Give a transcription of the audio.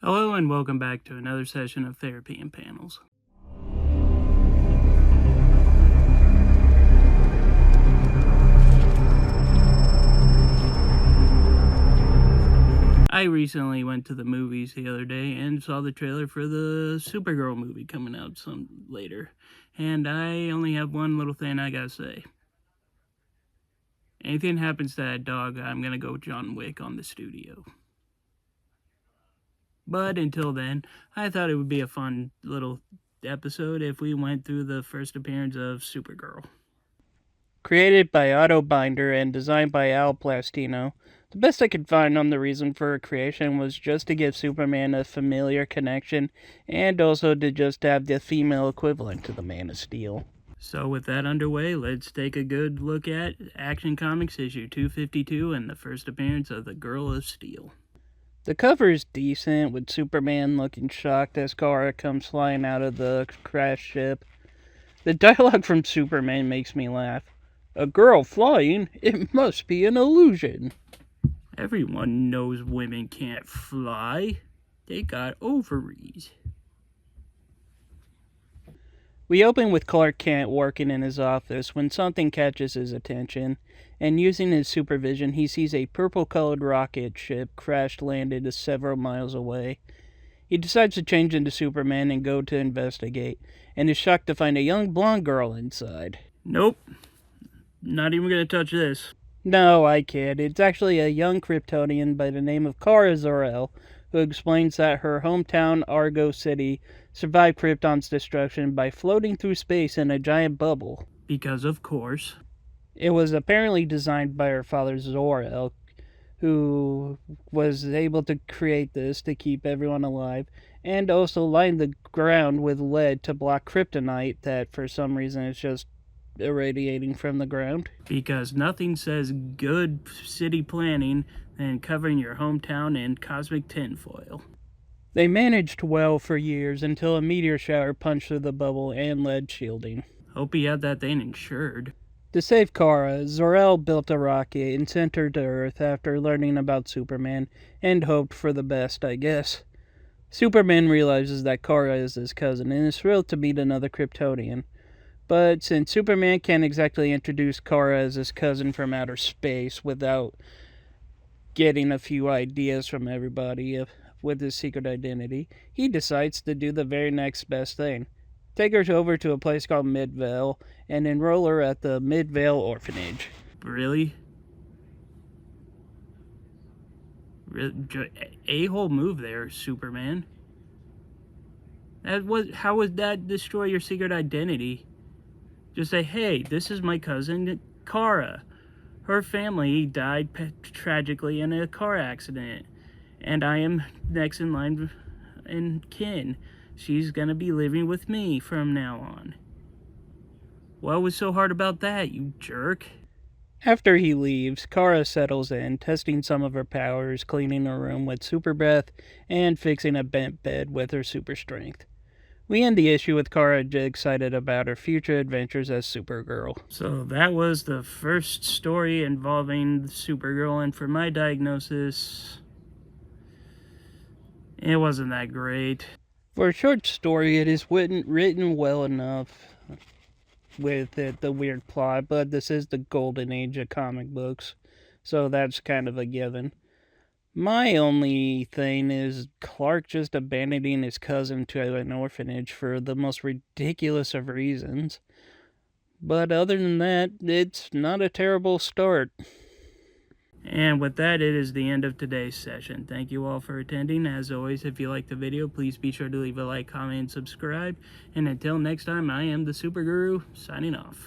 Hello and welcome back to another session of Therapy and Panels. I recently went to the movies the other day and saw the trailer for the Supergirl movie coming out some later. And I only have one little thing I gotta say. Anything happens to that dog, I'm gonna go John Wick on the studio. But until then, I thought it would be a fun little episode if we went through the first appearance of Supergirl. Created by Otto Binder and designed by Al Plastino, the best I could find on the reason for her creation was just to give Superman a familiar connection and also to just have the female equivalent to the Man of Steel. So with that underway, let's take a good look at Action Comics issue 252 and the first appearance of the Girl of Steel. The cover is decent, with Superman looking shocked as Kara comes flying out of the crashed ship. The dialogue from Superman makes me laugh. A girl flying? It must be an illusion. Everyone knows women can't fly. They got ovaries. We open with Clark Kent working in his office when something catches his attention, and using his supervision, he sees a purple-colored rocket ship crash-landed several miles away. He decides to change into Superman and go to investigate, and is shocked to find a young blonde girl inside. Nope. Not even gonna touch this. No, I kid. It's actually a young Kryptonian by the name of Kara Zor-El, who explains that her hometown, Argo City, survived Krypton's destruction by floating through space in a giant bubble. Because, of course. It was apparently designed by her father, Zor-El, who was able to create this to keep everyone alive, and also line the ground with lead to block kryptonite that, for some reason, is just irradiating from the ground. Because nothing says good city planning than covering your hometown in cosmic tinfoil. They managed well for years until a meteor shower punched through the bubble and lead shielding. Hope he had that thing insured. To save Kara, Zor-El built a rocket and sent her to Earth after learning about Superman, and hoped for the best, I guess. Superman realizes that Kara is his cousin and is thrilled to meet another Kryptonian. But since Superman can't exactly introduce Kara as his cousin from outer space without getting a few ideas from everybody with his secret identity, he decides to do the very next best thing. Take her over to a place called Midvale and enroll her at the Midvale Orphanage. Really? A-hole move there, Superman. How would that destroy your secret identity? Just say, hey, this is my cousin, Kara. Her family died tragically in a car accident, and I am next in line in kin. She's gonna be living with me from now on. What was so hard about that, you jerk? After he leaves, Kara settles in, testing some of her powers, cleaning her room with super breath, and fixing a bent bed with her super strength. We end the issue with Kara excited about her future adventures as Supergirl. So that was the first story involving Supergirl, and for my diagnosis, it wasn't that great. For a short story, it is written well enough with the weird plot, but this is the golden age of comic books, so that's kind of a given. My only thing is Clark just abandoning his cousin to an orphanage for the most ridiculous of reasons. But other than that, it's not a terrible start. And with that, it is the end of today's session. Thank you all for attending. As always, if you liked the video, please be sure to leave a like, comment, and subscribe. And until next time, I am the Super Guru, signing off.